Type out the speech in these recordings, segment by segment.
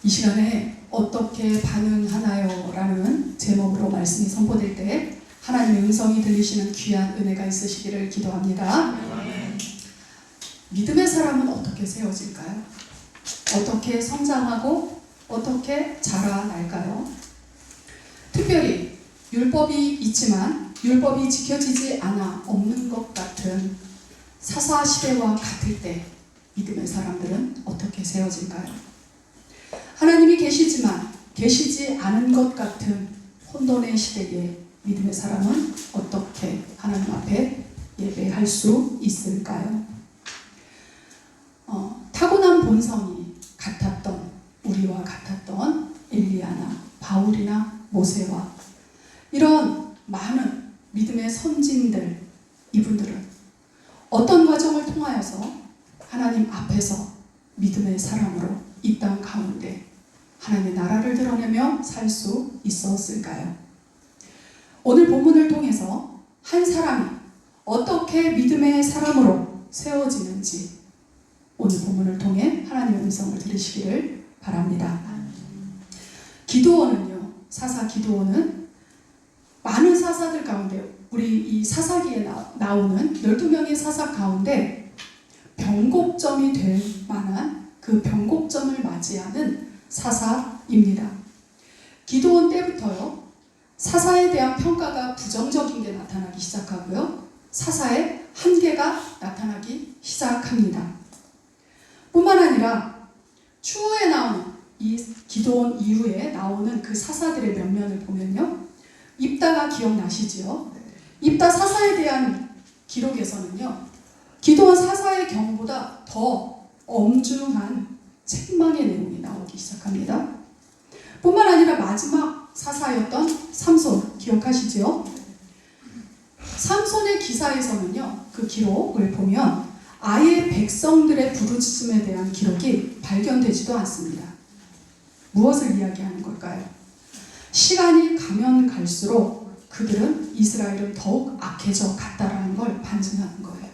이 시간에 어떻게 반응하나요? 라는 제목으로 말씀이 선포될 때 하나님의 음성이 들리시는 귀한 은혜가 있으시기를 기도합니다. 믿음의 사람은 어떻게 세워질까요? 어떻게 성장하고 어떻게 자라날까요? 특별히 율법이 있지만 율법이 지켜지지 않아 없는 것 같은 사사시대와 같을 때 믿음의 사람들은 어떻게 세워질까요? 하나님이 계시지만 계시지 않은 것 같은 혼돈의 시대에 믿음의 사람은 어떻게 하나님 앞에 예배할 수 있을까요? 타고난 본성이 같았던 우리와 같았던 엘리야나 바울이나 모세와 이런 많은 믿음의 선진들, 이분들은 어떤 과정을 통하여서 하나님 앞에서 믿음의 사람으로 이 땅 가운데 하나님의 나라를 드러내며 살 수 있었을까요? 오늘 본문을 통해서 한 사람이 어떻게 믿음의 사람으로 세워지는지 오늘 본문을 통해 하나님의 음성을 들으시기를 바랍니다. 기드온은요, 사사 기드온은 많은 사사들 가운데 우리 이 사사기에 나오는 12명의 사사 가운데 변곡점이 될 만한 그 변곡점을 맞이하는 사사입니다. 기드온 때부터요, 사사에 대한 평가가 부정적인 게 나타나기 시작하고요, 사사의 한계가 나타나기 시작합니다. 뿐만 아니라 추후에 나오는 이 기드온 이후에 나오는 그 사사들의 면면을 보면요, 입다가 기억나시지요? 입다 사사에 대한 기록에서는요, 기드온 사사의 경우보다 더 엄중한 책망의 내용이 나오기 시작합니다. 뿐만 아니라 마지막 사사였던 삼손 기억하시지요? 삼손의 기사에서는요, 그 기록을 보면 아예 백성들의 부르짖음에 대한 기록이 발견되지도 않습니다. 무엇을 이야기하는 걸까요? 시간이 가면 갈수록 그들은 이스라엘은 더욱 악해져 갔다라는 걸 반증하는 거예요.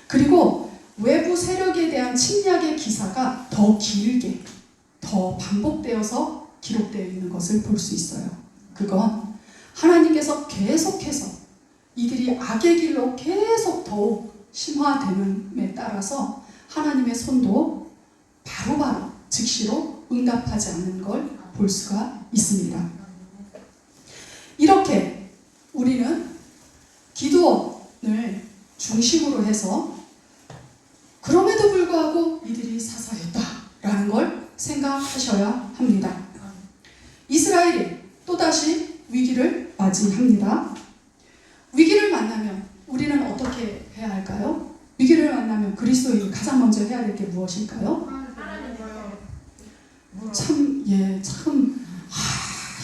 그리고 외부 세력에 대한 침략의 기사가 더 길게, 더 반복되어서 기록되어 있는 것을 볼 수 있어요. 그건 하나님께서 계속해서 이들이 악의 길로 계속 더욱 심화됨에 따라서 하나님의 손도 바로바로 즉시로 응답하지 않는 걸 볼 수가 있습니다. 이렇게 우리는 기드온을 중심으로 해서 그럼에도 불구하고 이들이 사사였다라는 걸 생각하셔야 합니다. 이스라엘이 또다시 위기를 맞이합니다. 위기를 만나면 우리는 어떻게 해야 할까요? 위기를 만나면 그리스도인이 가장 먼저 해야 될 게 무엇일까요?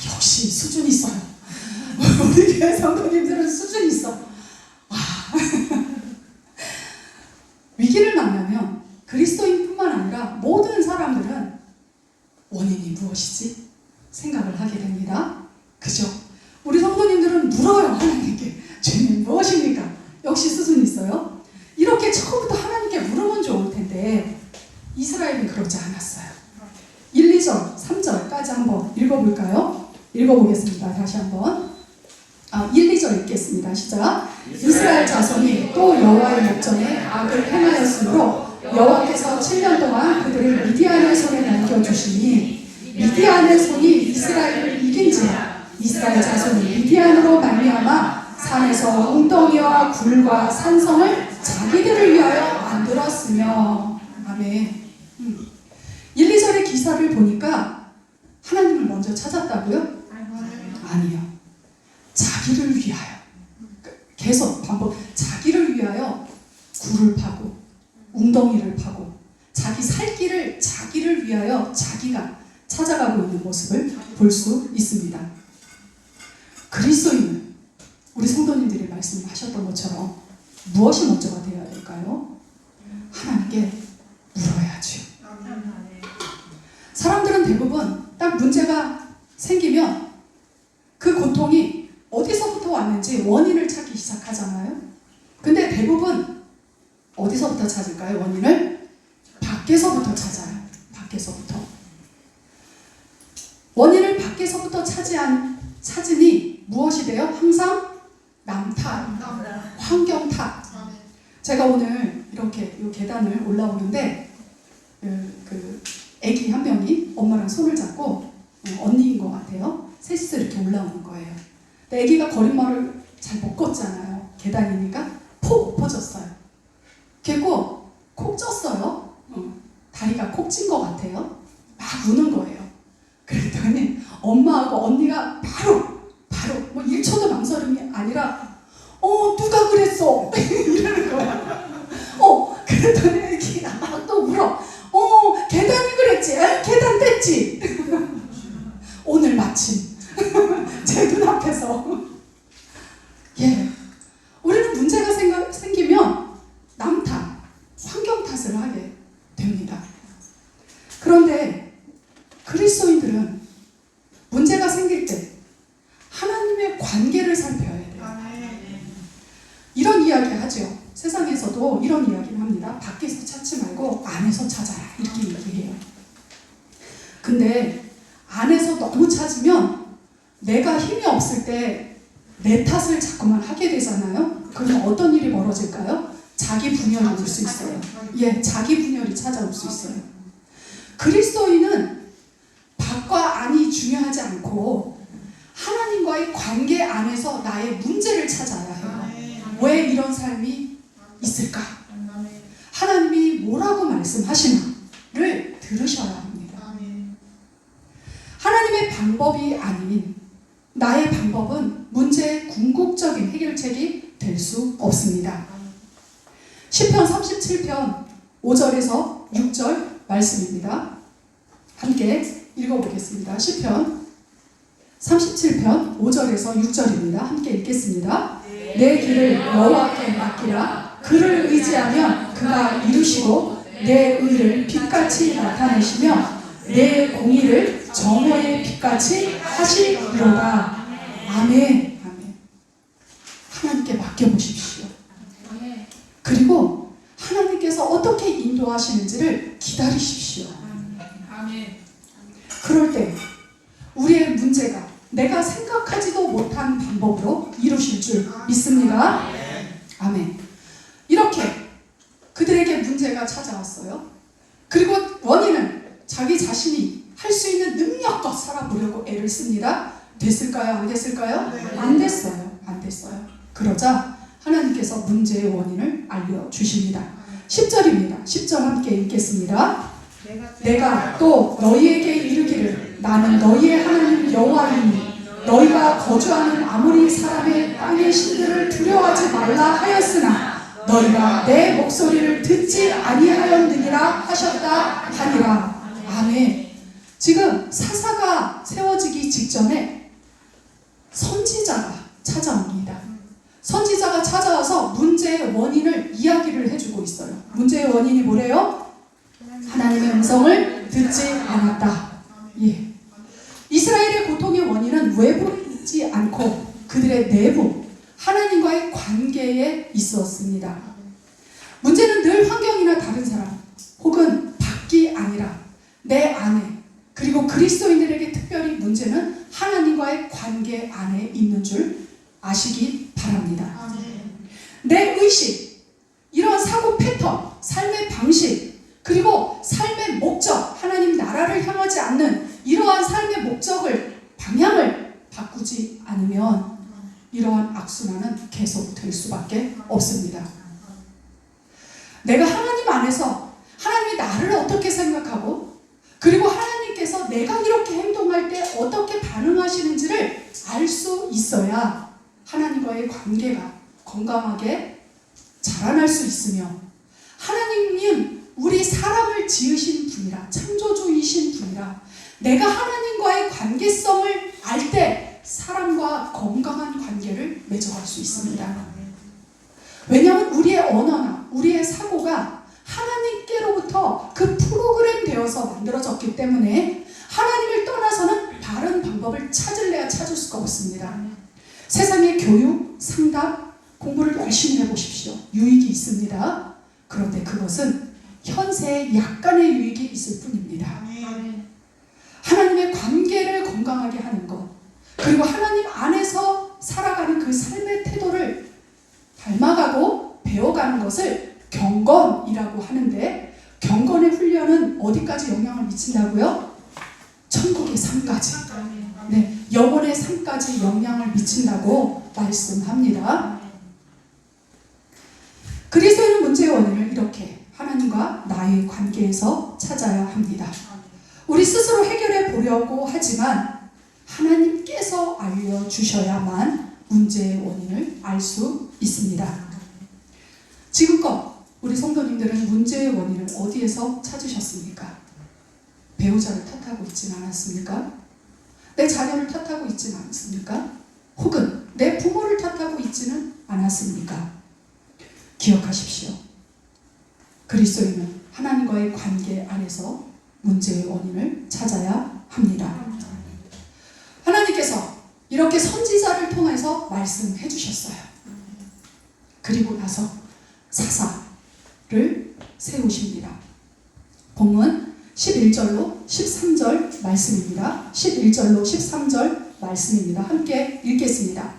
역시 수준이 있어요. 우리 교회 성도님들은 수준이 있어. 위기를 만나면 그리스도인뿐만 아니라 모든 사람들은 원인이 무엇이지? 생각을 하게 됩니다. 그죠? 우리 성도님들은 물어요, 하나님께. 주님 무엇입니까? 역시 수준이 있어요. 이렇게 처음부터 하나님께 물으면 좋을 텐데 이스라엘은 그렇지 않았어요. 1, 2절, 3절까지 한번 읽어볼까요? 읽어보겠습니다. 다시 한번 1, 2절 읽겠습니다. 시작. 이스라엘 자손이 또 여호와의 목전에 악을 행하였으므로 여호와께서 7년 동안 그들을 미디안의 손에 넘겨주시니 미디안의 손이 이스라엘을 이긴지라 이스라엘 자손이 미디안으로 말미암아 산에서 웅덩이와 굴과 산성을 자기들을 위하여 만들었으며. 아멘. 1, 2절의 기사를 보니까 하나님을 먼저 찾았다고요? 아니요. 자기를 위하여. 계속 반복. 자기를 위하여 굴을 파고 웅덩이를 파고 자기 살 길을 자기를 위하여 자기가 찾아가고 있는 모습을 볼 수 있습니다. 그리스도인은 우리 성도님들이 말씀하셨던 것처럼 무엇이 먼저가 되어야 될까요? 하나님께 물어야죠. 사람들은 대부분 딱 문제가 생기면 그 고통이 어디서부터 왔는지 원인을 찾기 시작하잖아요. 근데 대부분 어디서부터 찾을까요? 원인을 밖에서부터 찾아요. 밖에서부터. 거기서부터 찾으니 무엇이 돼요? 항상 남탓, 환경 탓. 제가 오늘 이렇게 이 계단을 올라오는데 그 애기 한 명이 엄마랑 손을 잡고 언니인 것 같아요. 셋이서 이렇게 올라오는 거예요. 근데 애기가 걸음마를 잘 못 걷잖아요. 계단이니까 폭 엎어졌어요. 그리고 콕 쪘어요. 다리가 콕 찐 것 같아요. 막 우는 거예요. 그랬더니 엄마하고 언니가 바로 뭐 1초도 망설임이 아니라 누가 그랬어? 이러는 거야. 그랬더니 애기가 막 또 울어. 계단이 그랬지. 계단 뗐지. 오늘 마침 제 눈앞에서. 예, 우리는 문제가 생기면 남 탓, 환경 탓을 하게 됩니다. 그런데 그리스도인들은 문제가 생길 때 하나님의 관계를 살펴야 돼요. 이런 이야기 하죠. 세상에서도 이런 이야기를 합니다. 밖에서 찾지 말고 안에서 찾아라, 이렇게 얘기해요. 근데 안에서 너무 찾으면 내가 힘이 없을 때 내 탓을 자꾸만 하게 되잖아요. 그러면 어떤 일이 벌어질까요? 자기 분열이 올 수 있어요. 예, 자기 분열이 찾아올 수 있어요. 그리스도인은 밖과 안이 중요하지 않고 하나님과의 관계 안에서 나의 문제를 찾아야 해요. 왜 이런 삶이 있을까? 하나님이 뭐라고 말씀하시나를 들으셔야 합니다. 하나님의 방법이 아닌 나의 방법은 문제의 궁극적인 해결책이 될 수 없습니다. 시편 37편 5절에서 6절 말씀입니다. 함께 읽어보겠습니다. 시편 37편 5절에서 6절입니다. 함께 읽겠습니다. 내 길을 여호와께 맡기라. 그를 의지하면 그가 이루시고 내 의를 빛같이 나타내시며 내 공의를 정오의 빛같이 하시리로다. 아멘. 아멘. 하나님께 맡겨보십시오. 그리고 하나님께서 어떻게 인도하시는지를 기다리십시오. 아멘. 그럴 때 우리의 문제가 내가 생각하지도 못한 방법으로 이루실 줄 믿습니다. 아멘. 이렇게 그들에게 문제가 찾아왔어요. 그리고 원인은 자기 자신이 할 수 있는 능력껏 살아보려고 애를 씁니다. 됐을까요? 안 됐을까요? 안 됐어요. 안 됐어요. 그러자 하나님께서 문제의 원인을 알려주십니다. 10절입니다. 10절 함께 읽겠습니다. 내가 또 너희에게 이르기를 나는 너희의 하나님 여호와이니 너희가 거주하는 아무리 사람의 땅의 신들을 두려워하지 말라 하였으나 너희가 내 목소리를 듣지 아니하였느니라 하셨다 하니라. 아멘. 지금 사사가 세워지기 직전에 선지자가 찾아옵니다. 선지자가 찾아와서 문제의 원인을 이야기를 해주고 있어요. 문제의 원인이 뭐래요? 하나님의 음성을 듣지 않았다. 예. 이스라엘의 고통의 원인은 외부에 있지 않고 그들의 내부, 하나님과의 관계에 있었습니다. 문제는 늘 환경이나 다른 사람, 혹은 밖이 아니라 내 안에, 그리고 그리스도인들에게 특별히 문제는 하나님과의 관계 안에 있는 줄 아시기 바랍니다. 내 의식, 이런 사고 패턴, 삶의 방식, 그리고 삶의 목적, 하나님 나라를 향하지 않는 이러한 삶의 목적을, 방향을 바꾸지 않으면 이러한 악순환은 계속될 수밖에 없습니다. 내가 하나님 안에서 하나님이 나를 어떻게 생각하고, 그리고 하나님께서 내가 이렇게 행동할 때 어떻게 반응하시는지를 알 수 있어야 하나님과의 관계가 건강하게 자라날 수 있으며, 하나님은 우리 사람을 지으신 분이라, 창조주이신 분이라 내가 하나님과의 관계성을 알 때 사람과 건강한 관계를 맺어갈 수 있습니다. 왜냐하면 우리의 언어나 우리의 사고가 하나님께로부터 그 프로그램 되어서 만들어졌기 때문에 하나님을 떠나서는 다른 방법을 찾을래야 찾을 수가 없습니다. 세상의 교육, 상담, 공부를 열심히 해보십시오. 유익이 있습니다. 그런데 그것은 현세에 약간의 유익이 있을 뿐입니다. 하나님의 관계 관계를 건강하게 하는 것, 그리고 하나님 안에서 살아가는 그 삶의 태도를 닮아가고 배워가는 것을 경건이라고 하는데, 경건의 훈련은 어디까지 영향을 미친다고요? 천국의 삶까지, 네, 영혼의 삶까지 영향을 미친다고 말씀합니다. 그리스도인은 문제의 원인을 이렇게 하나님과 나의 관계에서 찾아야 합니다. 우리 스스로 해결해 보려고 하지만 하나님께서 알려주셔야만 문제의 원인을 알 수 있습니다. 지금껏 우리 성도님들은 문제의 원인을 어디에서 찾으셨습니까? 배우자를 탓하고 있진 않았습니까? 내 자녀를 탓하고 있진 않습니까? 혹은 내 부모를 탓하고 있지는 않았습니까? 기억하십시오. 그리스도인은 하나님과의 관계 안에서 문제의 원인을 찾아야 합니다. 하나님께서 이렇게 선지자를 통해서 말씀해 주셨어요. 그리고 나서 사사를 세우십니다. 본문 11절로 13절 말씀입니다. 11절로 13절 말씀입니다. 함께 읽겠습니다.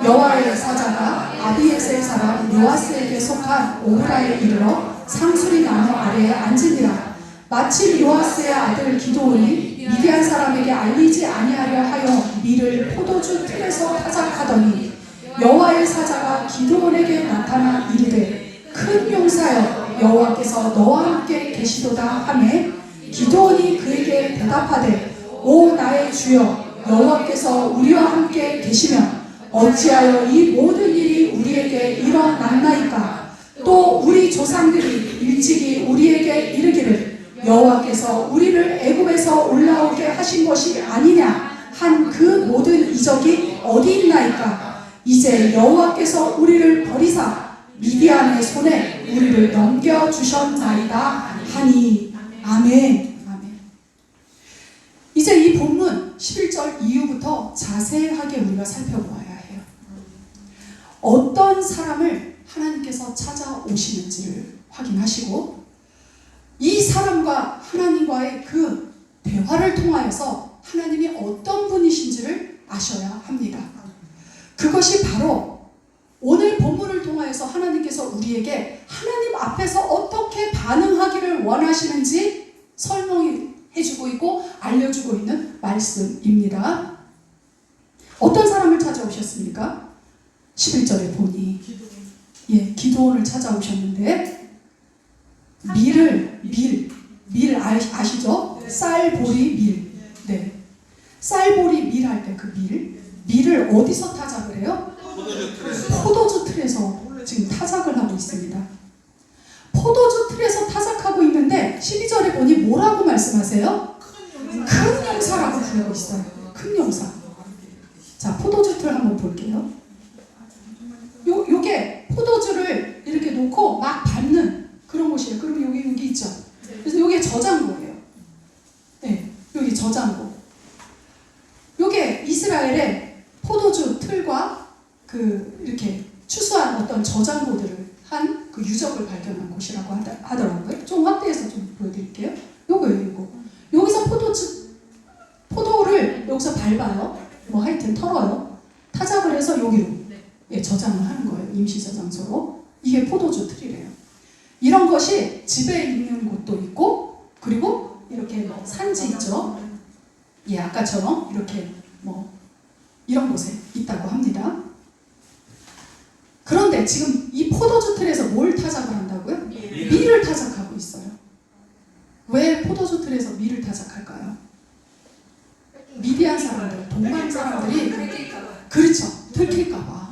여호와의 사자가 아비에셀 사람 요아스에게 속한 오브라에 이르러 상수리 나무 아래에 앉으니라. 마침 요아스의 아들 기드온이 미디안 사람에게 알리지 아니하려 하여 밀을 포도주 틀에서 타작하더니 여호와의 사자가 기드온에게 나타나 이르되 큰 용사여 여호와께서 너와 함께 계시도다 하매 기드온이 그에게 대답하되 오 나의 주여 여호와께서 우리와 함께 계시면 어찌하여 이 모든 일이 우리에게 일어났나이까. 또 우리 조상들이 일찍이 우리에게 이르기를 여호와께서 우리를 애굽에서 올라오게 하신 것이 아니냐 한 그 모든 이적이 어디 있나이까. 이제 여호와께서 우리를 버리사 미디안의 손에 우리를 넘겨주셨나이다 하니. 아멘. 아멘. 이제 이 본문 11절 이후부터 자세하게 우리가 살펴보아야 해요. 어떤 사람을 하나님께서 찾아오시는지를 확인하시고 이 사람과 하나님과의 그 대화를 통하여서 하나님이 어떤 분이신지를 아셔야 합니다. 그것이 바로 오늘 본문을 통하여서 하나님께서 우리에게 하나님 앞에서 어떻게 반응하기를 원하시는지 설명해주고 있고 알려주고 있는 말씀입니다. 어떤 사람을 찾아오셨습니까? 11절에 보니 기드온을 찾아오셨는데 밀 아시죠? 쌀보리 밀. 네. 쌀보리 밀 할 때 그 밀을 어디서 타작을 해요? 포도주 틀에서 지금 타작을 하고 있습니다. 포도주 틀에서 타작하고 있는데 12절에 보니 뭐라고 말씀하세요? 큰 용사라고 부르고 있어요. 큰 용사. 자, 포도주 틀 한번 볼게요. 요게 포도주를 이렇게 놓고 막 밟는 그런 곳이에요. 그리고 여기 있죠. 그래서 요게 저장고예요. 네, 여기 저장고. 요게 이스라엘의 포도주 틀과 그 이렇게 추수한 어떤 저장고들을 한 그 유적을 발견한 곳이라고 하더라고요. 좀 확대해서 좀 보여드릴게요. 요거. 여기서 포도를 여기서 밟아요. 뭐 하여튼 털어요. 타작을 해서 여기로 저장을 하는 거예요. 임시 저장소로. 이게 포도주 틀이래요. 이런 것이 집에 있는 곳도 있고, 그리고 이렇게 뭐 산지 있죠. 아까처럼 이렇게 뭐 이런 곳에 있다고 합니다. 그런데 지금 이 포도주 틀에서 뭘 타작을 한다고요? 밀을 타작하고 있어요. 왜 포도주 틀에서 밀을 타작할까요? 미디안 사람들, 동방 사람들이 그렇죠. 들킬까봐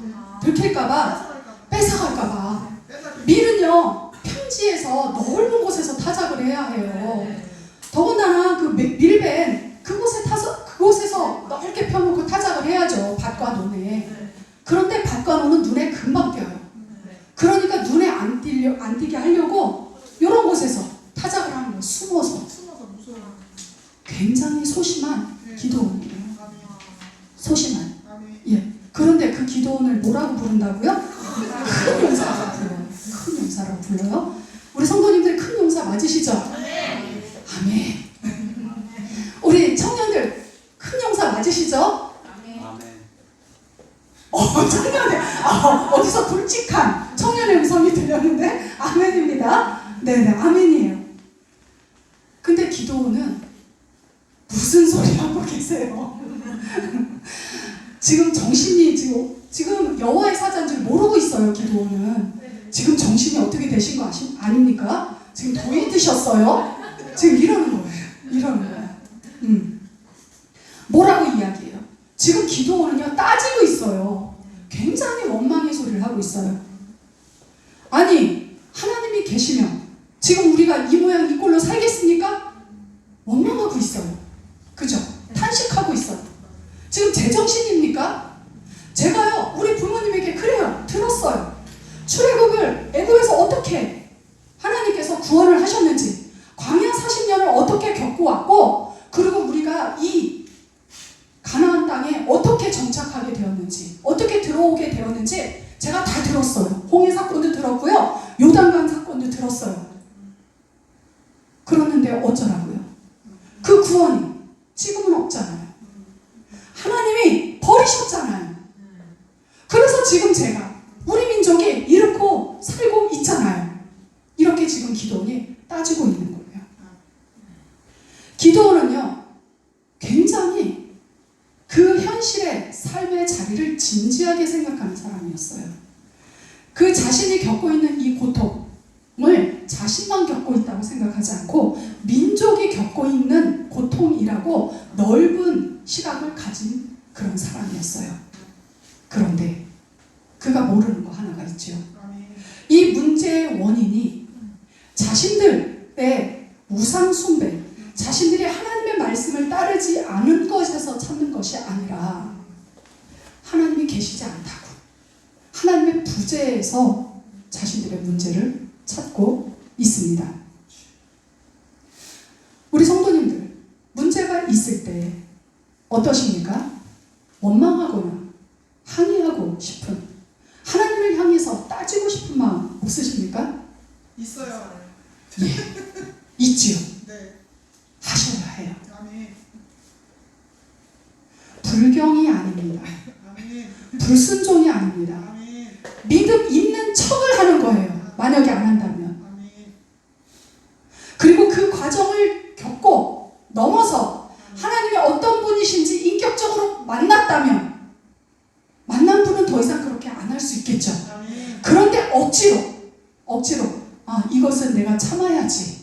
뺏어갈까봐. 밀은요 평지에서 넓은 곳에서 타작을 해야 해요. 더군다나 그 밀벤 그곳에서 넓게 펴놓고 타작을 해야죠. 밭과 논에. 그런데 밭과 논은 눈에 금방 띄어요. 그러니까 눈에 안 띄게 하려고 이런 곳에서 타작을 하는 거예요. 숨어서. 굉장히 소심한 기도원이에요. 소심한. 그런데 그 기도원을 뭐라고 부른다고요? 큰 용사라고 불러요. 큰 용사라고 불러요. 우리 성도님들 큰 용사 맞으시죠? 아멘. 우리 청년들 묵직한 청년의 음성이 들렸는데 아멘입니다. 네네, 아멘이에요. 근데 기도는 무슨 소리 하고 계세요? 지금 정신이 지금 여호와의 사자인 줄 모르고 있어요. 기도는 지금 정신이 어떻게 되신 거 아닙니까? 지금 도이 드셨어요? 지금 이러는 거예요. 뭐라고 이야기해요? 지금 기도는요 따지고 있어요. 굉장히 원망의 소리를 하고 있어요. 아니 하나님이 계시면 지금 우리가 이 모양 이 꼴로 살겠습니까? 원망하고 있어요. 그죠? 탄식하고 있어요. 지금 제정신입니까? 제가요 우리 부모님에게 그래요 들었어요. 출애굽을 애굽에서 어떻게 하나님께서 구원을 하셨는지, 광야 40년을 어떻게 겪고 왔고, 그리고 우리가 이 가나안 땅에 어떻게 정착하게 되었는지, 어떻게 들어오게 되었는지 제가 다 들었어요. 홍해 사건도 들었고요, 요단강 사건도 들었어요. 그러는데 어쩌라고요? 그 구원이 지금은 없잖아요. 하나님이 버리셨잖아요. 그래서 지금 제가 우리 민족이 이렇게 살고 있잖아요. 이렇게 지금 기도원이 따지고 있는 거예요. 기도원은요 굉장히 그 현실의 삶의 자리를 진지하게 생각하는 사람이었어요. 그 자신이 겪고 있는 이 고통을 자신만 겪고 있다고 생각하지 않고 민족이 겪고 있는 고통이라고 넓은 시각을 가진 그런 사람이었어요. 그런데 그가 모르는 거 하나가 있죠. 이 문제의 원인이 자신들의 우상 숭배, 자신들이 하나님의 말씀을 따르지 않은 것에서 찾는 것이 아니라 하나님이 계시지 않다고, 하나님의 부재에서 자신들의 문제를 찾고 있습니다. 우리 성도님들, 문제가 있을 때 어떠십니까? 원망하거나 항의하고 싶은, 하나님을 향해서 따지고 싶은 마음 없으십니까? 있어요. 예, 있지요. 네. 하셔야 해요. 아멘. 불경이 아닙니다. 아멘. 불순종이 아닙니다. 아멘. 믿음 있는 척을 하는 거예요. 만약에 안 한다면. 아멘. 그리고 그 과정을 겪고 넘어서 하나님이 어떤 분이신지 인격적으로 만났다면 만난 분은 더 이상 그렇게 안 할 수 있겠죠. 아멘. 그런데 억지로 이것은 내가 참아야지.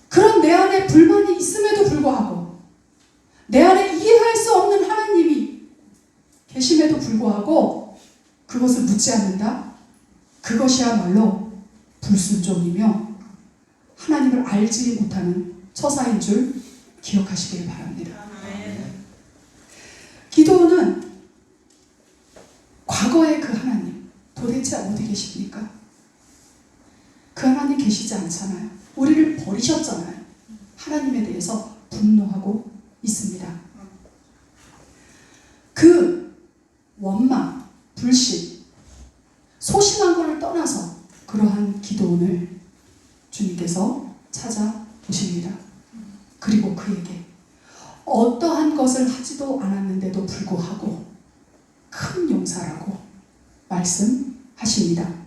그런 내 안에 불만이 있음에도 불구하고, 내 안에 이해할 수 없는 하나님이 계심에도 불구하고 그것을 묻지 않는다? 그것이야말로 불순종이며 하나님을 알지 못하는 처사인 줄 기억하시길 바랍니다. 기도는 과거의 그 하나님 도대체 어디 계십니까? 그 하나님 계시지 않잖아요. 우리를 버리셨잖아요. 하나님에 대해서 분노하고 있습니다. 그 원망, 불신, 소심한 것을 떠나서 그러한 기도원을 주님께서 찾아오십니다. 그리고 그에게 어떠한 것을 하지도 않았는데도 불구하고 큰 용사라고 말씀하십니다.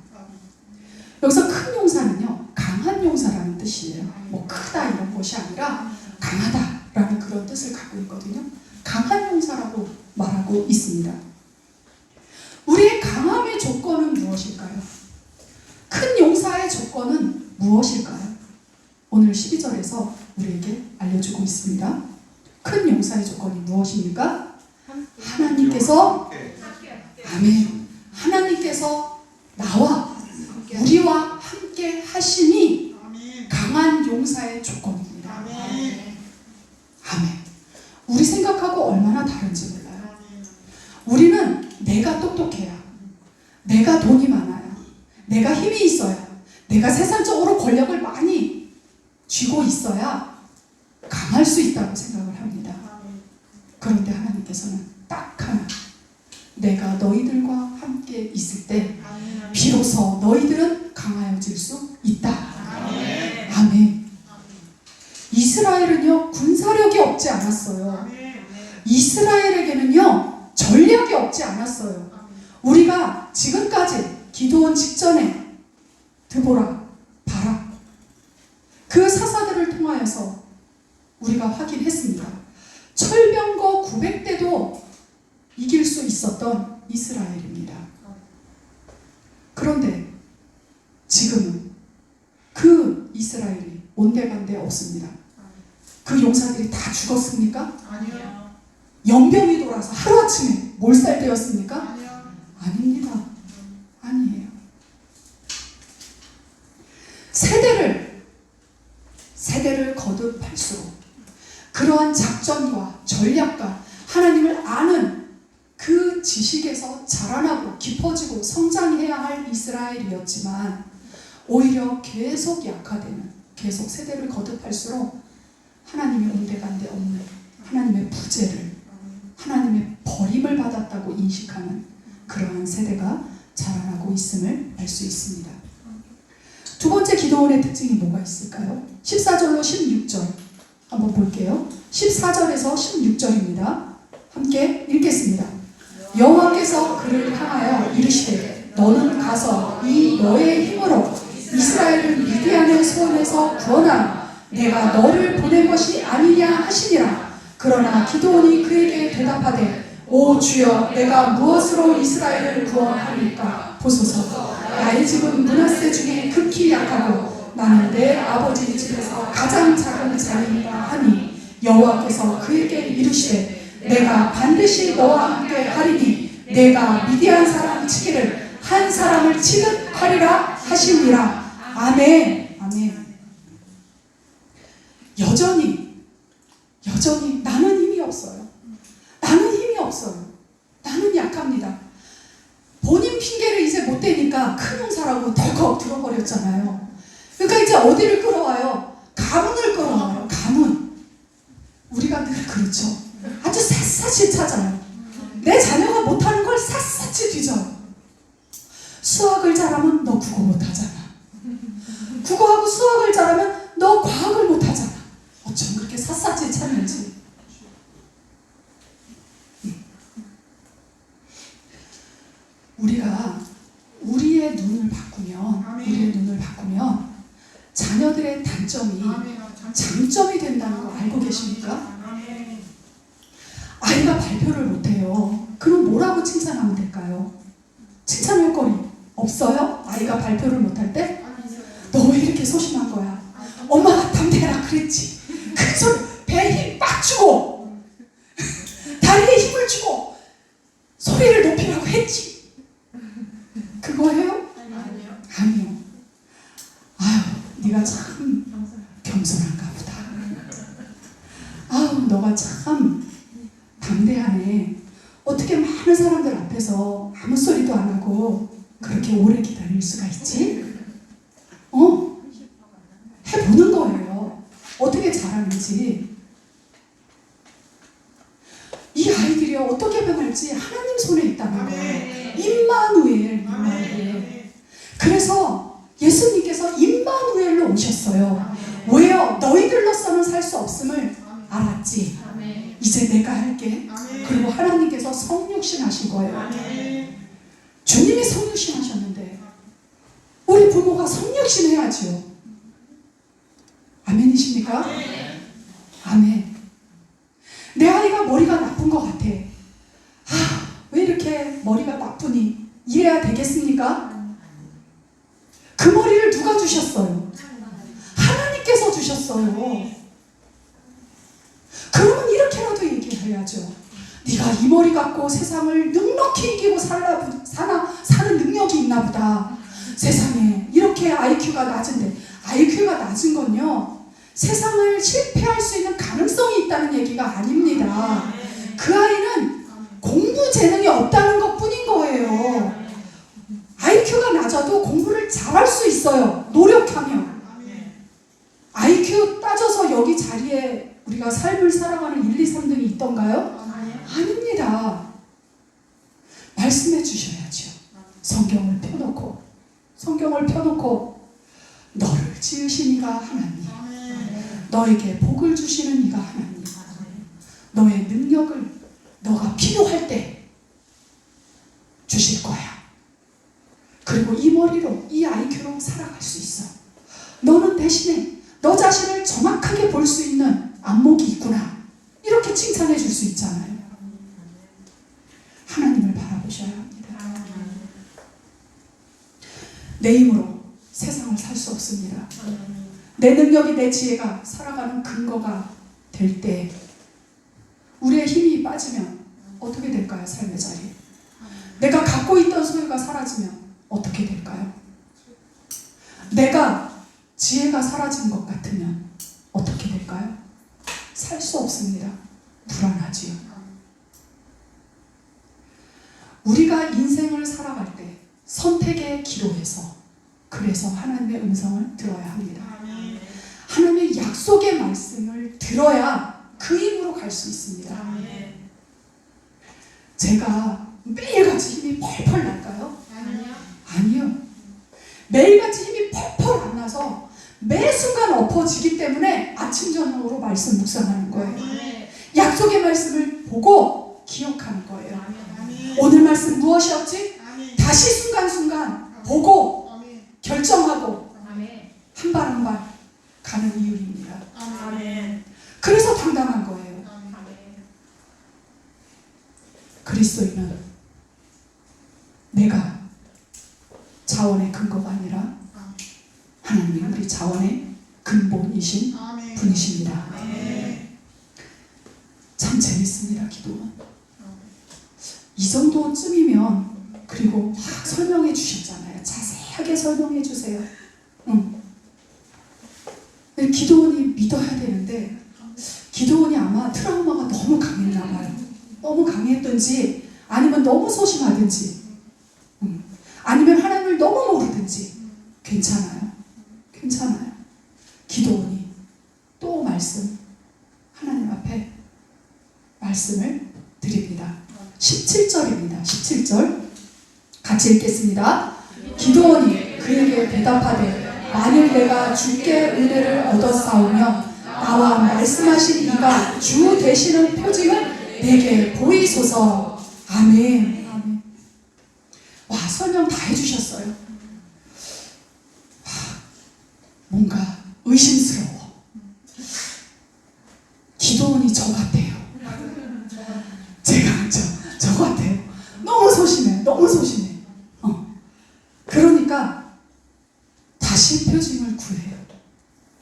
여기서 큰 용사는요, 강한 용사라는 뜻이에요. 뭐 크다 이런 것이 아니라 강하다라는 그런 뜻을 갖고 있거든요. 강한 용사라고 말하고 있습니다. 우리의 강함의 조건은 무엇일까요? 큰 용사의 조건은 무엇일까요? 오늘 12절에서 우리에게 알려주고 있습니다. 큰 용사의 조건이 무엇입니까? 하나님께서, 아멘, 하나님께서 나와 우리와 함께 하시니 강한 용사의 조건입니다. 아멘. 우리 생각하고 얼마나 다른지 몰라요. 우리는 내가 똑똑해야, 내가 돈이 많아야, 내가 힘이 있어야, 내가 세상적으로 권력을 많이 쥐고 있어야 강할 수 있다고 생각을 합니다. 그런데 하나님께서는 딱 하나, 내가 너희들과 함께 있을 때 비로소 너희들은 강하여질 수 있다. 아멘. 이스라엘은요 군사력이 없지 않았어요. 이스라엘에게는요 전략이 없지 않았어요. 우리가 지금까지 기도원 직전에 드보라, 바락 그 사사들을 통하여서 우리가 확인했습니다. 철병거 900대도 이길 수 있었던 이스라엘입니다. 그런데 지금은 그 이스라엘이 온데간데 없습니다. 그 용사들이 다 죽었습니까? 아니요. 연병이 돌아서 하루아침에 몰살되었습니까? 아니요. 아닙니다. 아니에요. 세대를 거듭할수록 그러한 작전과 전략과 하나님을 아는 그 지식에서 자라나고 깊어지고 성장해야 할 이스라엘이었지만 오히려 계속 약화되는, 계속 세대를 거듭할수록 하나님의 온데간데 없는 하나님의 부재를, 하나님의 버림을 받았다고 인식하는 그러한 세대가 자라나고 있음을 알 수 있습니다. 두 번째 기도원의 특징이 뭐가 있을까요? 14절로 16절 한번 볼게요. 14절에서 16절입니다. 함께 읽겠습니다. 여호와께서 그를 향하여 이르시되 너는 가서 이 너의 힘으로 이스라엘을 미디안의 손에서 구원하라. 내가 너를 보낸 것이 아니냐 하시니라. 그러나 기드온이 그에게 대답하되 오 주여 내가 무엇으로 이스라엘을 구원하리까? 보소서 나의 집은 므낫세 중에 극히 약하고 나는 내 아버지 집에서 가장 작은 자이니라 하니 여호와께서 그에게 이르시되 내가 반드시 너와 함께 하리니 내가 미디안 사람 치기를 한 사람을 치듯 하리라 하시니라. 아멘. 아멘. 여전히 나는 힘이 없어요. 나는 힘이 없어요. 나는 약합니다. 본인 핑계를 이제 못 대니까 큰 용사라고 덜컥 들어버렸잖아요. 그러니까 이제 어디를 끌어와요? 가문을 끌어와요. 가문. 우리가 늘 그렇죠. 아주 샅샅이 찾아요. 내 자녀가 못하는 걸 샅샅이 뒤져요. 수학을 잘하면 너 국어 못하잖아. 국어하고 수학을 잘하면 너 과학을 못하잖아. 어쩜 그렇게 샅샅이 찾는지. 우리가 우리의 눈을 바꾸면 자녀들의 단점이 장점이 된다는 거 알고 계십니까? 아이가 발표를 못해요. 그럼 뭐라고 칭찬하면 될까요? 칭찬할 거리 없어요? 아이가 발표를 못할 때? 너 왜 이렇게 소심한 거야? 엄마가 담대라 그랬지. 그래서 배에 힘 빡 주고 다리에 힘을 주고 소리를 높이라고 했지. 그거 해요? 아니요. 아유, 네가 참 겸손한가 보다. 아우, 너가 참 담대하네. 어떻게 많은 사람들 앞에서 아무 소리도 안 하고 그렇게 오래 기다릴 수가 있지? 해보는 거예요. 어떻게 잘하는지. 이 아이들이 어떻게 변할지 하나님 손에 있다는 거예요. 임마누엘. 그래서 예수님께서 임마누엘로 오셨어요. 왜요? 너희들로서는 살 수 없음을 알았지. 이제 내가 할게. 그리고 하나님께서 성육신 하신 거예요. 주님이 성육신 하셨는데 우리 부모가 성육신 해야죠. 아멘이십니까? 아멘. 내 아이가 머리가 나쁜 것 같아. 왜 이렇게 머리가 나쁘니? 이래야 되겠습니까? 그 머리를 누가 주셨어요? 하나님께서 주셨어요. 그러면 이렇게라도 얘기해야죠. 네가 이 머리 갖고 세상을 넉넉히 이기고 사는 능력이 있나 보다. 세상에 이렇게 IQ가 낮은데, IQ가 낮은 건요 세상을 실패할 수 있는 가능성이 있다는 얘기가 아닙니다. 그 아이는 공부 재능이 없다는 것 뿐인 거예요. IQ가 낮아도 공부를 잘할 수 있어요. 노력하면. IQ 따져서 여기 자리에 우리가 삶을 살아가는 1, 2, 3등이 있던가요? 아닙니다. 말씀해 주셔야죠. 성경을 펴놓고 너를 지으신 이가 하나님, 너에게 복을 주시는 이가 하나님, 너의 능력을 너가 필요할 때 주시겠다. 주실 거야. 그리고 이 머리로, 이 IQ로 살아갈 수 있어. 너는 대신에 너 자신을 정확하게 볼 수 있는 안목이 있구나. 이렇게 칭찬해 줄 수 있잖아요. 하나님을 바라보셔야 합니다. 내 힘으로 세상을 살 수 없습니다. 내 능력이, 내 지혜가 살아가는 근거가 될 때 우리의 힘이 빠지면 어떻게 될까요? 삶의 자리. 내가 갖고 있던 소유가 사라지면 어떻게 될까요? 내가 지혜가 사라진 것 같으면 어떻게 될까요? 살 수 없습니다. 불안하지요. 우리가 인생을 살아갈 때 선택의 기로에서 그래서 하나님의 음성을 들어야 합니다. 하나님의 약속의 말씀을 들어야 그 힘으로 갈 수 있습니다. 제가 매일같이 힘이 펄펄 날까요? 아니요. 매일같이 힘이 펄펄 안 나서 매 순간 엎어지기 때문에 아침 저녁으로 말씀 묵상하는 거예요. 약속의 말씀을 보고 기억하는 거예요. 오늘 말씀 무엇이었지? 다시 순간순간 보고 결정하고 한 발 한 발 가는 이유입니다. 그래서 당당한 거예요. 그리스도인은 내가 자원의 근거가 아니라 하나님이 우리 자원의 근본이신 분이십니다. 참 재밌습니다. 기도는 이 정도쯤이면, 그리고 막 설명해 주셨잖아요. 자세하게 설명해 주세요. 기도원이 믿어야 되는데 기도원이 아마 트라우마가 너무 강했나 봐요. 너무 강했든지 아니면 너무 소심하든지 아니면 하나님을 너무 모르든지 괜찮아요. 괜찮아요. 기도원이 또 하나님 앞에 말씀을 드립니다. 17절입니다. 17절 같이 읽겠습니다. 기도원이 그에게 대답하되 만일 내가 주께 은혜를 얻었사오며 나와 말씀하신 이가 주 되시는 표징을 내게 보이소서. 아멘. 아멘. 와, 설명 다 해주셨어요. 뭔가 의심스러워. 기도원이 저 같아요. 제가 저 같아요. 너무 소심해. 너무 소심해. 그러니까 다시 표징을 구해요.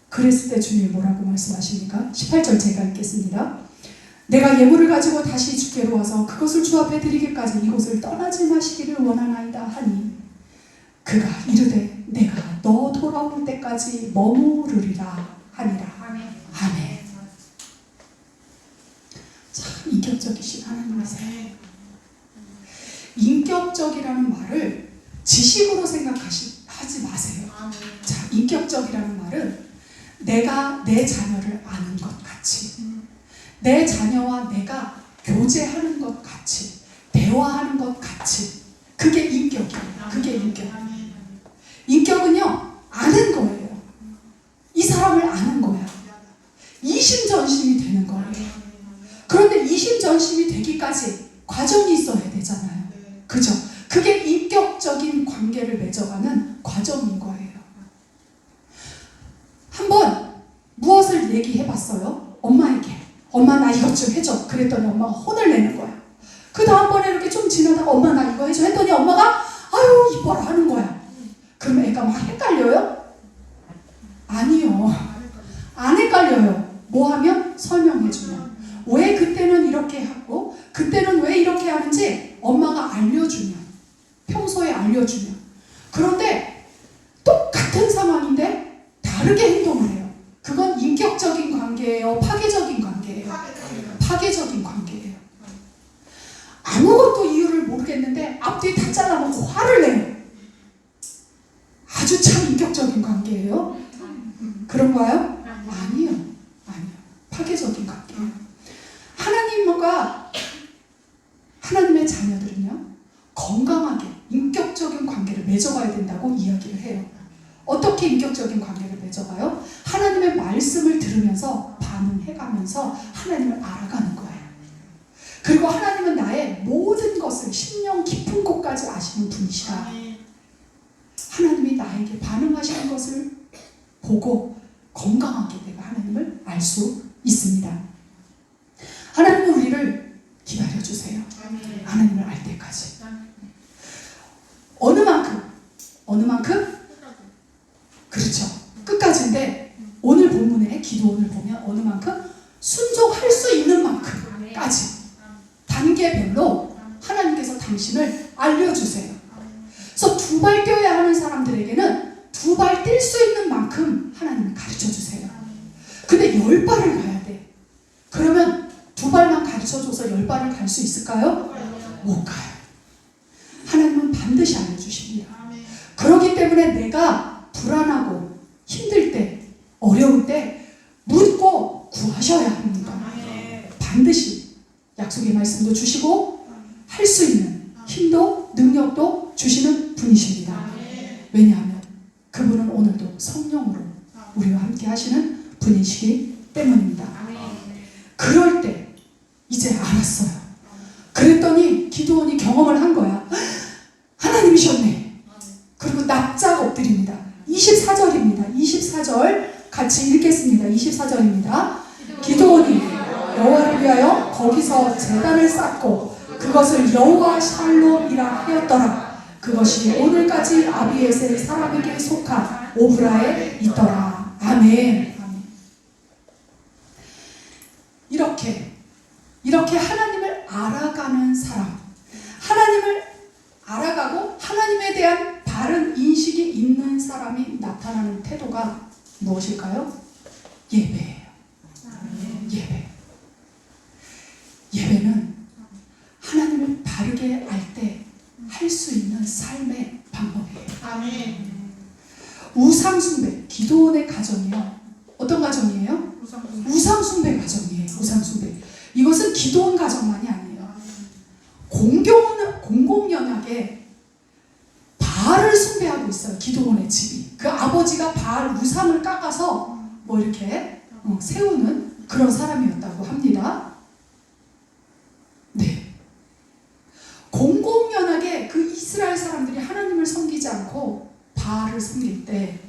그랬을 때 주님이 뭐라고 말씀하십니까? 18절 제가 읽겠습니다. 내가 예물을 가지고 다시 주께로 와서 그것을 주 앞에 드리기까지 이곳을 떠나지 마시기를 원하나이다 하니 그가 이르되 내가 너 돌아올 때까지 머무르리라 하니라. 아멘. 참 인격적이신 하나님이세요. 인격적이라는 말을 지식으로 하지 마세요. 자, 인격적이라는 말은 내가 내 자녀를 아는 것 같이, 내 자녀와 내가 교제하는 것 같이, 대화하는 것 같이, 그게 인격이에요. 그게 인격. 인격은요, 아는 거예요. 이 사람을 아는 거야. 이심전심이 되는 거예요. 그런데 이심전심이 되기까지 과정이 있어야 되잖아요. 그죠? 그게 인격적인 관계를 맺어가는 과정인 거예요. 한번 무엇을 얘기해봤어요? 엄마에게. 엄마 나 이것 좀 해줘. 그랬더니 엄마가 혼을 내는 거야. 그 다음번에 이렇게 좀 지나다가 엄마 나 이거 해줘 했더니 엄마가 아유 이뻐라 하는 거야. 그럼 애가 막 헷갈려요? 아니요. 안 헷갈려요. 뭐 하면? 설명해주면. 왜 그때는 이렇게 하고 그때는 왜 이렇게 하는지 엄마가 알려주면, 평소에 알려주면. 그런데 똑같은 상황인데 다르게 행동을 해요. 그건 인격적인 관계예요? 파괴적인 관계예요? 파괴적인 관계예요. 아무것도 이유를 모르겠는데 앞뒤 다 잘라놓고 화를 내요. 아주 참 인격적인 관계예요? 그런가요? 아니요. 아니요. 파괴적인 관계예요. 하나님의 자녀들은요, 건강하게 인격적인 관계를 맺어가야 된다고 이야기를 해요. 어떻게 인격적인 관계를 맺어가요? 하나님의 말씀을 들으면서 반응해가면서 하나님을 알아가는 거예요. 그리고 하나님은 나의 모든 것을 심령 깊은 곳까지 아시는 분이시다. 하나님이 나에게 반응하시는 것을 보고 건강하게 내가 하나님을 알 수 있습니다. 하나님은 우리를 기다려주세요. 하나님을 알 때까지. 어느 만큼? 그렇죠. 끝까지인데 오늘 본문의 기도원을 보면 어느 만큼? 순종할 수 있는 만큼까지 단계별로 하나님께서 당신을 알려주세요. 그래서 두 발 뛰어야 하는 사람들에게는 두 발 뛸 수 있는 만큼 하나님이 가르쳐주세요. 근데 10발을 가야 돼. 그러면 두 발만 가르쳐줘서 10발을 갈 수 있을까요? 못 가요. 하나님은 반드시 알려주십니다. 그렇기 때문에 내가 불안하고 힘들 때, 어려울 때 묻고 구하셔야 합니다. 반드시 약속의 말씀도 주시고 할 수 있는 힘도 능력도 주시는 분이십니다. 왜냐하면 그분은 오늘도 성령으로 우리와 함께 하시는 분이시기 때문입니다. 그럴 때 이제 알았어요. 그랬더니 기도원이 경험을 한 거야. 하나님이셨네. 그리고 납작 엎드립니다. 24절입니다. 24절 같이 읽겠습니다. 24절입니다. 기도원이 여호와를 위하여 거기서 제단을 쌓고 그것을 여호와 샬롬이라 하였더라. 그것이 오늘까지 아비에셀 사람에게 속한 오브라에 있더라. 아멘. 이렇게 하나님을 알아가는 사람, 하나님을 알아가고 하나님에 대한 바른 인식이 있는 사람이 나타나는 태도가 무엇일까요? 예배예요. 예배. 예배는 하나님을 바르게 알 때 할 수 있는 삶의 방법이에요. 아멘. 우상숭배, 기도원의 가정이요. 어떤 가정이에요? 우상숭배 가정이에요. 우상숭배. 이것은 기도원 가정만이 아니에요. 공공연하게 바알을 숭배하고 있어요. 기도원의 집이. 그 아버지가 바알 우상을 깎아서 뭐 이렇게 세우는 그런 사람이었다고 합니다. 네. 공공연하게 그 이스라엘 사람들이 하나님을 섬기지 않고 바알을 섬길 때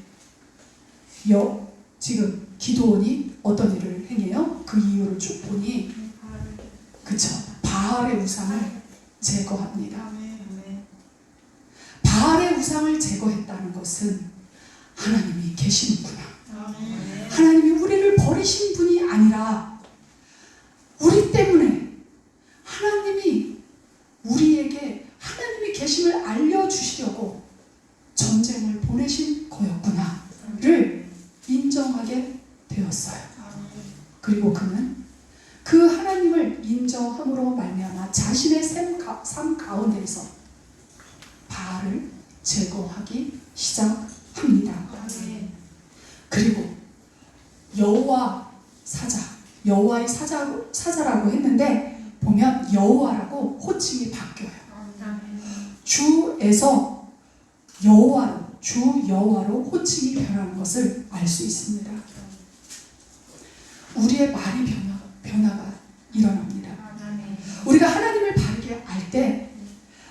지금 기도원이 어떤 일을 행해요? 그 이유를 쭉 보니 그쵸? 바알의 우상을 제거합니다. 바알의 우상을 제거했다는 것은 하나님이 계시는구나. 하나님이 우리를 버리신 분이 아니라 우리 때문에 하나님이 우리에게 하나님이 계심을 알려주시려고 전쟁을 보내신 거였구나를 인정하게 되었어요. 그리고 그는 그 하나님을 인정함으로 말미암아 자신의 삶 가운데에서 바알을 제거하기 시작합니다. 그리고 여호와의 사자라고 했는데 보면 여호와라고 호칭이 바뀌어요. 주에서 주 여호와로 호칭이 변하는 것을 알 수 있습니다. 우리의 말이 변화가 일어납니다. 우리가 하나님을 바르게 알 때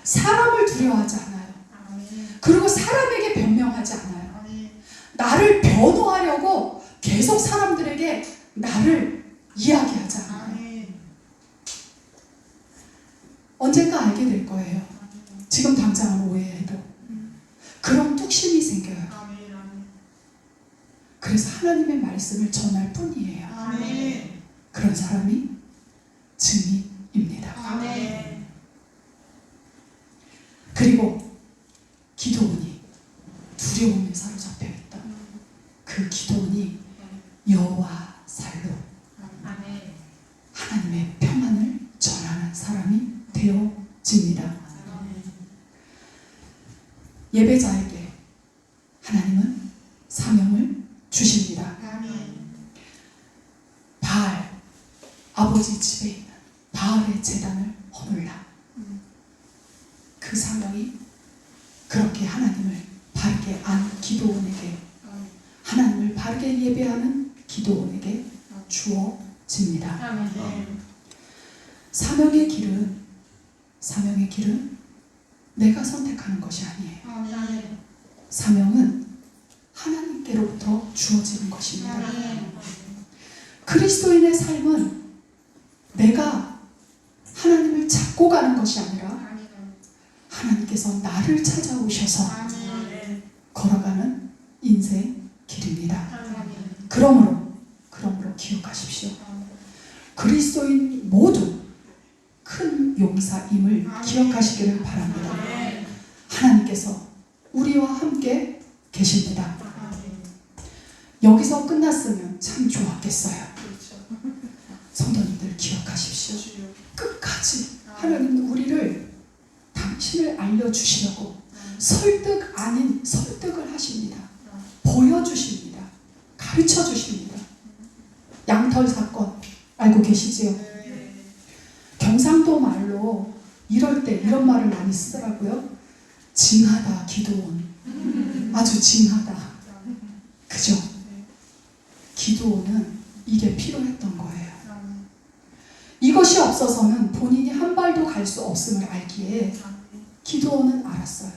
사람을 두려워하지 않아요. 그리고 사람에게 변명하지 않아요. 나를 변호하려고 계속 사람들에게 나를 이야기하지 않아요. 언젠가 알게 될 거예요. 지금 당장은 오해해도 그런 뚝심이 생겨요. 그래서 하나님의 말씀을 전할 뿐이에요. 그런 사람이 증인입니다. 그리고 기도원이 두려움에 사로잡혀 있다. 그 기도원이 여호와 살로 하나님의 평안을 전하는 사람이 되어집니다. 예배자에게 하나님은 사명을 주십니다. 바알, 아버지 집에 있는 바알의 제단을 허물라. 그 사명이 그렇게 하나님을 바르게 안 기도원에게, 하나님을 바르게 예배하는 기도원에게 주어집니다. 사명의 길은 내가 선택하는 것이 아니에요. 사명은 하나님께로부터 주어지는 것입니다. 그리스도인의 삶은 내가 하나님을 찾고 가는 것이 아니라 하나님께서 나를 찾아오셔서 걸어가는 인생 길입니다. 그러므로 기억하십시오. 그리스도인 모두 큰 용사임을 기억하시기를 바랍니다. 하나님께서 우리와 함께 계십니다. 여기서 끝났으면 참 좋았겠어요. 성도님들 기억하십시오. 끝까지 하나님은 우리를 당신을 알려주시려고 설득 아닌 설득을 하십니다. 보여주십니다. 가르쳐주십니다. 양털 사건 알고 계시지요? 경상도 말로 이럴 때 이런 말을 많이 쓰더라고요. 징하다 기도원. 아주 징하다. 그죠? 기도원은 이게 필요했던 거예요. 이것이 없어서는 본인이 한 발도 갈 수 없음을 알기에 기도원은 알았어요.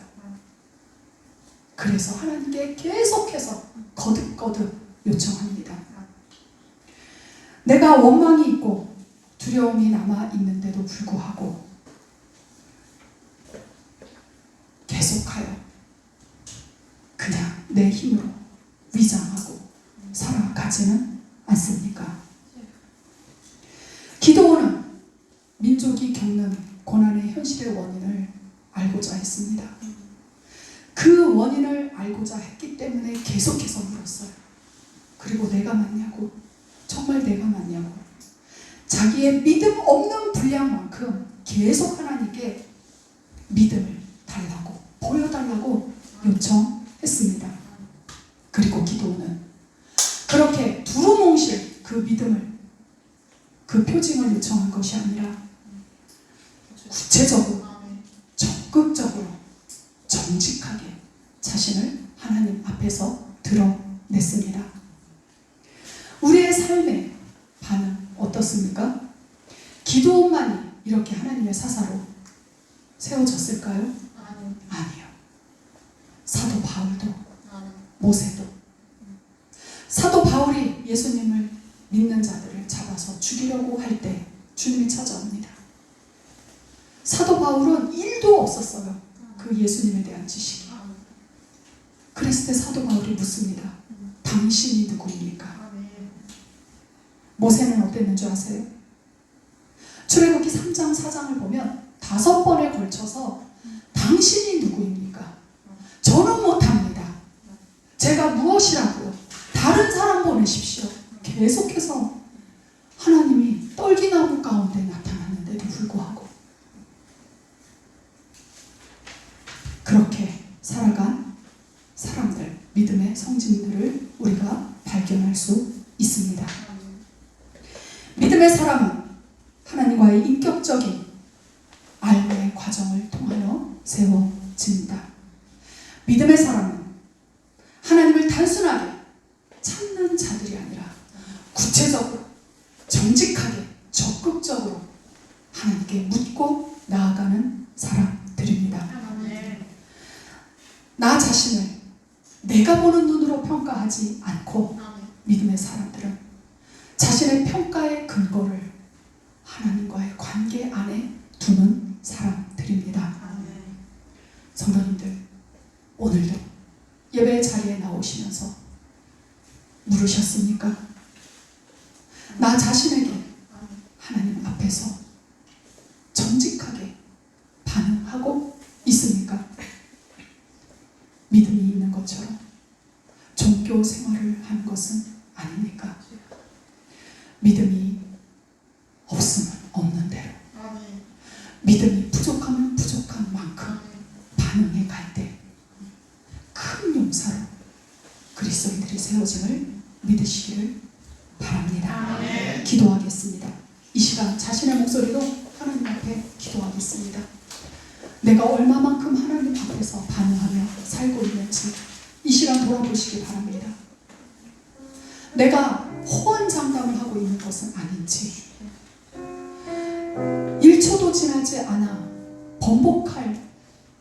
그래서 하나님께 계속해서 거듭거듭 요청합니다. 내가 원망이 있고 두려움이 남아있는데도 불구하고 계속하여 그냥 내 힘으로 위장하고 살아가지는 않습니까? 기도원은 민족이 겪는 고난의 현실의 원인을 알고자 했습니다. 그 원인을 알고자 했기 때문에 계속해서 물었어요. 그리고 내가 맞냐고, 정말 내가 맞냐고, 자기의 믿음 없는 분량만큼 계속 하나님께 믿음을 달라고, 보여달라고 요청했습니다. 그리고 기도는 그렇게 두루뭉실 그 믿음을, 그 표징을 요청한 것이 아니라 구체적으로, 적극적으로, 정직하게 자신을 하나님 앞에서 드러냈습니다. 우리의 삶의 반응 어떻습니까? 기도원만이 이렇게 하나님의 사사로 세워졌을까요? 아니요. 사도 바울도, 모세도. 사도 바울이 예수님을 믿는 자들을 잡아서 죽이려고 할 때 주님이 찾아옵니다. 사도 바울은 1도 없었어요. 그 예수님에 대한 지식이. 그랬을 때 사도 바울이 묻습니다. 당신이 누구입니까? 모세는 어땠는 줄 아세요? 출애굽기 3장 4장을 보면 5번에 걸쳐서 당신이 누구입니까? 저는 못합니다. 제가 무엇이라고요? 다른 사람 보내십시오. 계속해서 하나님이 떨기나무 가운데 나타났는데도 불구하고 그렇게 살아간 사람들, 믿음의 성진들을 우리가 발견할 수 있습니다. 믿음의 사람은 하나님과의 인격적인 알의 과정을 통하여 세워집니다. 믿음의 사람은 하나님을 단순하게 찾는 자들이 아니라 구체적으로, 정직하게, 적극적으로 하나님께 묻고 나아가는 사람들입니다. 나 자신을 내가 보는 눈으로 평가하지 않고 믿음의 사람들은 자신의 평가의 근거를 하나님과의 관계 안에 두는 사람들입니다. 성도님들, 오늘도 예배 자리에 나오시면서 물으셨습니까? 나 자신에게 하나님 앞에서 정직하게 반응하고 있습니까? 믿음이 있는 것처럼 종교 생활을 하는 것은 아닙니까? 믿음이 없으면 없는 대로, 믿음이 부족하면 부족한 만큼 반응해 갈 때 큰 용사로 그리스도인들이 세워짐을 믿으시기를 바랍니다. 기도하겠습니다. 이 시간 자신의 목소리로 하나님 앞에 기도하겠습니다. 내가 얼마만큼 하나님 앞에서 반응하며 살고 있는지 이 시간 돌아보시기 바랍니다. 내가 호언장담을 하고 있는 것은 아닌지, 1초도 지나지 않아 번복할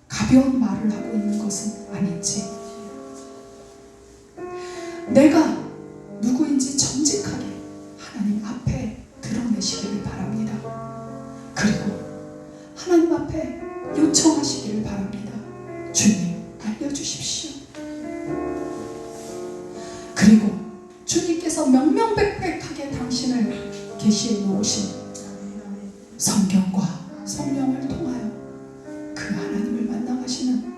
가벼운 말을 하고 있는 것은 아닌지, 내가 누구인지 정직하게 하나님 앞에 드러내시기를 바랍니다. 그리고 하나님 앞에 요청하시기를 바랍니다. 주님, 알려주십시오. 그리고 주님께서 명명백백하게 당신을 계시해 놓으신 성경과 성령을 통하여 그 하나님을 만나가시는